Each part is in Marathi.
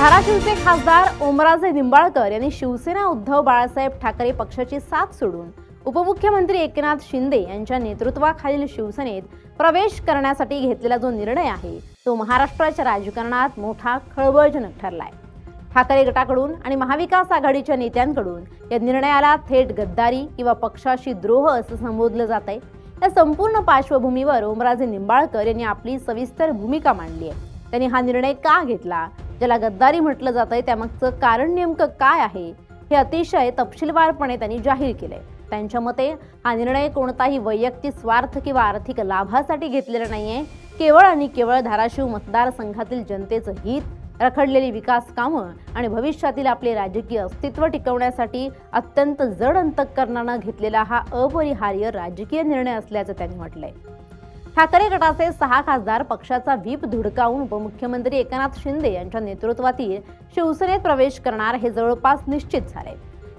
धाराशिवचे खासदार ओमराजे निंबाळकर यांनी शिवसेना उद्धव बाळासाहेब ठाकरे पक्षाची साथ सोडून उपमुख्यमंत्री एकनाथ शिंदे यांच्या नेतृत्वाखालील शिवसेनेत प्रवेश करण्यासाठी घेतलेला जो निर्णय आहे तो महाराष्ट्राच्या राजकारणात मोठा खळबळजनक ठरलाय। ठाकरे गटाकडून आणि महाविकास आघाडीच्या नेत्यांकडून या निर्णयाला थेट गद्दारी किंवा पक्षाशी द्रोह असं संबोधलं जात आहे। या संपूर्ण पार्श्वभूमीवर ओमराजे निंबाळकर यांनी आपली सविस्तर भूमिका मांडली आहे। त्यांनी हा निर्णय का घेतला, ज्याला गद्दारी म्हटलं जातंय त्यामागचं कारण नेमकं काय आहे हे अतिशय तपशीलवारपणे त्यांनी जाहीर केलंय। त्यांच्या मते हा निर्णय कोणताही वैयक्तिक स्वार्थ किंवा आर्थिक लाभासाठी घेतलेला नाहीये, केवळ आणि केवळ धाराशिव मतदारसंघातील जनतेचं हित, रखडलेली विकास कामं आणि भविष्यातील आपले राजकीय अस्तित्व टिकवण्यासाठी अत्यंत जड अंतःकरणानं घेतलेला हा अपरिहार्य राजकीय निर्णय असल्याचं त्यांनी म्हटलंय। ठाकरे गटाचे 6 खासदार पक्षाचा व्हीप धुडकावून उपमुख्यमंत्री एकनाथ शिंदे यांच्या नेतृत्वातील शिवसेनेत प्रवेश करणार हे जवळपास निश्चित झाले।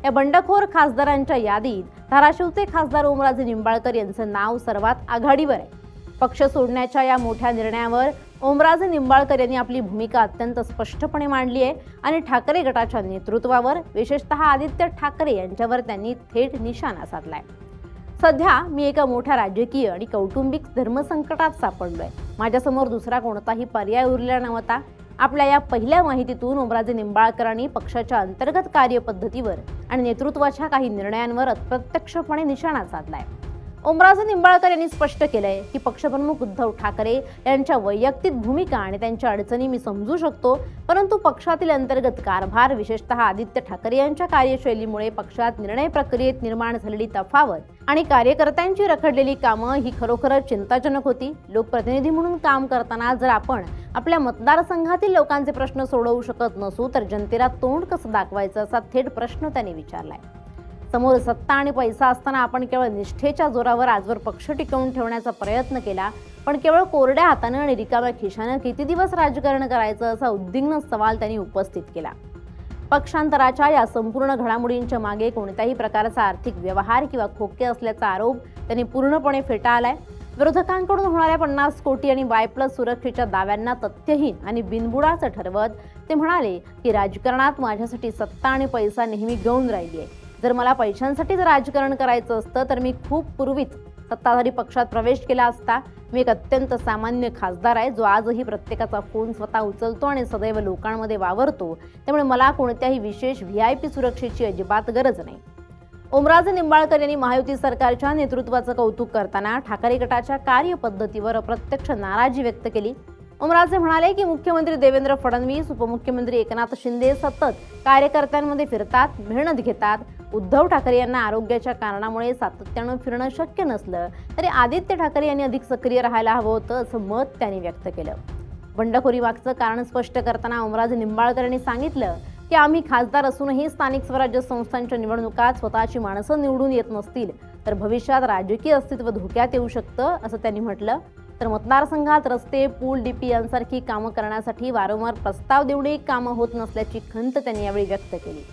या बंडखोर खासदारांच्या यादीत धाराशिवचे खासदार ओमराजे निंबाळकर यांचं नाव सर्वात आघाडीवर आहे। पक्ष सोडण्याच्या या मोठ्या निर्णयावर ओमराजे निंबाळकर यांनी आपली भूमिका अत्यंत स्पष्टपणे मांडली आहे आणि ठाकरे गटाच्या नेतृत्वावर, विशेषतः आदित्य ठाकरे यांच्यावर त्यांनी थेट निशाणा साधलाय। सध्या मी एका मोठ्या राजकीय आणि कौटुंबिक धर्मसंकटात सापडलोय। माझ्यासमोर दुसरा कोणताही पर्याय उरलेला नव्हता। आपल्या या पहिल्या माहितीतून ओमराजे निंबाळकरांनी पक्षाच्या अंतर्गत कार्यपद्धतीवर आणि नेतृत्वाच्या काही निर्णयांवर अप्रत्यक्षपणे निशाणा साधलाय। ओमराजे निंबाळकर यांनी स्पष्ट केलंय की पक्षप्रमुख उद्धव ठाकरे यांच्या वैयक्तिक भूमिका आणि त्यांच्या अडचणी मी समजू शकतो, परंतु पक्षातील अंतर्गत कारभार, विशेषतः आदित्य ठाकरे यांच्या कार्यशैलीमुळे पक्षात निर्णय प्रक्रियेत निर्माण झालेली तफावत आणि कार्यकर्त्यांची रखडलेली कामं ही खरोखरच चिंताजनक होती। लोकप्रतिनिधी म्हणून काम करताना जर आपण आपल्या मतदारसंघातील लोकांचे प्रश्न सोडवू शकत नसू तर जनतेला तोंड कसं दाखवायचं असा थेट प्रश्न त्यांनी विचारलाय। समोर सत्ता आणि पैसा असताना आपण केवळ निष्ठेच्या जोरावर आजवर पक्ष टिकवून ठेवण्याचा प्रयत्न केला, पण केवळ कोरड्या हातानं आणि रिकाम्या खिशानं किती दिवस राजकारण करायचं असा उद्विग्न सवाल त्यांनी उपस्थित केला। पक्षांतराच्या या संपूर्ण घडामोडींच्या मागे कोणत्याही प्रकारचा आर्थिक व्यवहार किंवा खोके असल्याचा आरोप त्यांनी पूर्णपणे फेटाळलाय। विरोधकांकडून होणाऱ्या 50 कोटी आणि Y+ सुरक्षेच्या दाव्यांना तथ्यहीन आणि बिनबुडाचं ठरवत ते म्हणाले की राजकारणात माझ्यासाठी सत्ता आणि पैसा नेहमी गौण राहिली आहे। जर मला पैशांसाठीच राजकारण करायचं असतं तर मी खूप पूर्वीच सत्ताधारी पक्षात प्रवेश केला असता। मी एक अत्यंत सामान्य खासदार आहे जो आजही प्रत्येकाचा फोन स्वतः उचलतो आणि सदैव लोकांमध्ये वावरतो, त्यामुळे मला कोणत्याही विशेष VIP सुरक्षेची अजिबात गरज नाही। ओमराजे निंबाळकर यांनी महायुती सरकारच्या नेतृत्वाचं कौतुक करताना ठाकरे गटाच्या कार्यपद्धतीवर अप्रत्यक्ष नाराजी व्यक्त केली। ओमराजे म्हणाले की मुख्यमंत्री देवेंद्र फडणवीस, उपमुख्यमंत्री एकनाथ शिंदे सतत कार्यकर्त्यांमध्ये फिरतात, मेहनत घेतात। उद्धव ठाकरे यांना आरोग्याच्या कारणामुळे सातत्यानं फिरणं शक्य नसलं तरी आदित्य ठाकरे यांनी अधिक सक्रिय राहायला हवं होतं असं मत त्यांनी व्यक्त केलं। बंडखोरी मागचं कारण स्पष्ट करताना ओमराजे निंबाळकर यांनी सांगितलं की आम्ही खासदार असूनही स्थानिक स्वराज्य संस्थांच्या निवडणुकात स्वतःची माणसं निवडून येत नसतील तर भविष्यात राजकीय अस्तित्व धोक्यात येऊ शकतं असं त्यांनी म्हटलं। तर मतदारसंघात रस्ते, पूल, DP यांसारखी कामं करण्यासाठी वारंवार प्रस्ताव देऊनही कामं होत नसल्याची खंत त्यांनी यावेळी व्यक्त केली।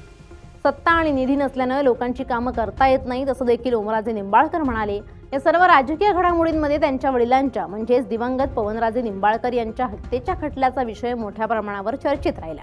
सत्ता आणि निधी नसल्यानं लोकांची कामं करता येत नाहीत असं देखील ओमराजे निंबाळकर म्हणाले। या सर्व राजकीय घडामोडींमध्ये त्यांच्या वडिलांच्या म्हणजेच दिवंगत पवनराजे निंबाळकर यांच्या हत्येच्या खटल्याचा विषय मोठ्या प्रमाणावर चर्चेत राहिला।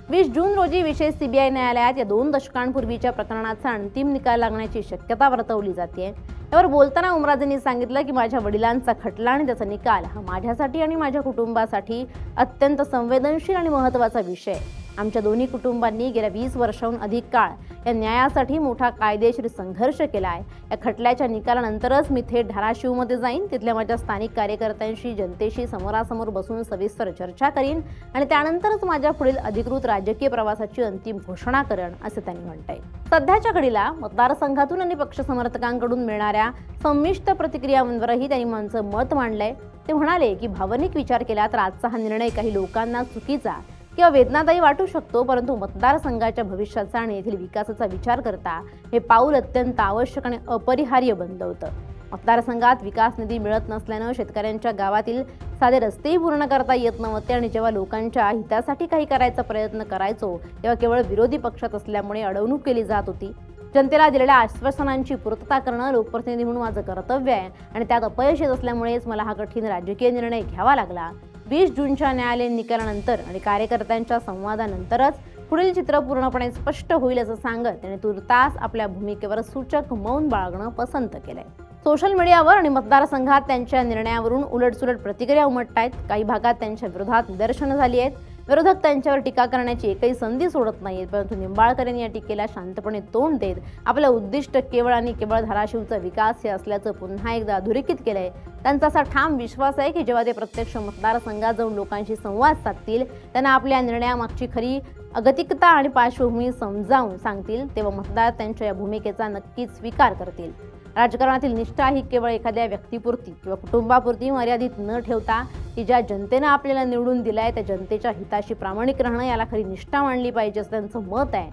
20 जून रोजी विशेष CBI न्यायालयात या 2 दशकांपूर्वीच्या प्रकरणाचा अंतिम निकाल लागण्याची शक्यता वर्तवली जाते। यावर बोलताना ओमराजेंनी सांगितलं की माझ्या वडिलांचा खटला आणि त्याचा निकाल हा माझ्यासाठी आणि माझ्या कुटुंबासाठी अत्यंत संवेदनशील आणि महत्त्वाचा विषय आहे। आमच्या दोन्ही कुटुंबांनी गेल्या 20 वर्षांहून अधिक काळ या न्यायासाठी मोठा कायदेशीर संघर्ष केला आहे। या खटल्याच्या निकालानंतरच मी थेट धाराशिवमध्ये जाईन, तिथल्या माझ्या स्थानिक कार्यकर्त्यांशी, जनतेशी समोरासमोर बसून सविस्तर चर्चा करीन आणि त्यानंतरच माझ्या पुढील अधिकृत राजकीय प्रवासाची अंतिम घोषणा करेन असं त्यांनी म्हटलंय। सध्याच्या घडीला मतदारसंघातून आणि पक्ष समर्थकांकडून मिळणाऱ्या संमिश्र प्रतिक्रियांवरही त्यांनी त्यांचं मत मांडलंय। ते म्हणाले की भावनिक विचार केला तर आजचा हा निर्णय काही लोकांना चुकीचा किंवा वेदनादायी वाटू शकतो, परंतु मतदारसंघाच्या भविष्याचा आणि येथील विकासाचा विचार करता हे पाऊल अत्यंत आवश्यक आणि अपरिहार्य बनतं। मतदारसंघात विकास निधी मिळत नसल्यानं शेतकऱ्यांच्या गावातील साधे रस्तेही पूर्ण करता येत नव्हते आणि जेव्हा लोकांच्या हितासाठी काही करायचा प्रयत्न करायचो तेव्हा केवळ विरोधी पक्षात असल्यामुळे अडवणूक केली जात होती। जनतेला दिलेल्या आश्वासनांची पूर्तता करणं लोकप्रतिनिधी म्हणून माझं कर्तव्य आहे आणि त्यात अपयश येत असल्यामुळेच मला हा कठीण राजकीय निर्णय घ्यावा लागला। 20 जूनच्या न्यायालयीन निकालानंतर आणि कार्यकर्त्यांच्या संवादानंतरच पुढील चित्र पूर्णपणे स्पष्ट होईल असं सांगत त्याने तुर्तास आपल्या भूमिकेवर सूचक मौन बाळगणं पसंत केलंय. सोशल मीडियावर आणि मतदारसंघात त्यांच्या निर्णयावरून उलटसुलट प्रतिक्रिया उमटतायत. काही भागात त्यांच्या विरोधात निदर्शनं झाली आहेत. विरोधक त्यांच्यावर टीका करण्याची एकही संधी सोडत नाहीत, परंतु निंबाळकर यांनी या टीकेला शांतपणे तोंड देत आपलं उद्दिष्ट केवळ आणि केवळ धाराशिवचा विकास हे असल्याचं पुन्हा एकदा अधोरेखित केलंय. त्यांचा असा ठाम विश्वास आहे की जेव्हा ते प्रत्यक्ष मतदारसंघात जाऊन लोकांशी संवाद साधतील, त्यांना आपल्या निर्णयामागची खरी अगतिकता आणि पार्श्वभूमी समजावून सांगतील, तेव्हा मतदार त्यांच्या या भूमिकेचा नक्कीच स्वीकार करतील. राजकारणातील निष्ठा ही केवळ एखाद्या व्यक्तीपुरती किंवा कुटुंबापुरती मर्यादित न ठेवता की ज्या जनतेनं आपल्याला निवडून दिलाय त्या जनतेच्या हिताशी प्रामाणिक राहणं याला खरी निष्ठा मानली पाहिजे असं त्यांचं मत आहे.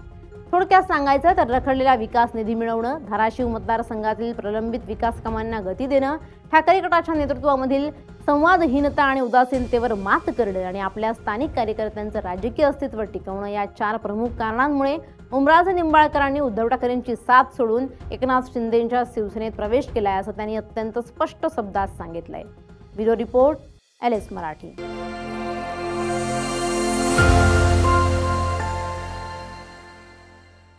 थोडक्यात सांगायचं तर रखडलेला विकास निधी मिळवणं, धाराशिव मतदारसंघातील प्रलंबित विकास कामांना गती देणं, ठाकरे गटाच्या नेतृत्वामधील संवादहीनता आणि उदासीनतेवर मात करणं आणि आपल्या स्थानिक कार्यकर्त्यांचं राजकीय अस्तित्व टिकवणं या 4 प्रमुख कारणांमुळे ओमराजे निंबाळकरांनी उद्धव ठाकरेंची साथ सोडून एकनाथ शिंदेंच्या शिवसेनेत प्रवेश केलाय असं त्यांनी अत्यंत स्पष्ट शब्दात सांगितलंय. Bureau report, LS Marathi.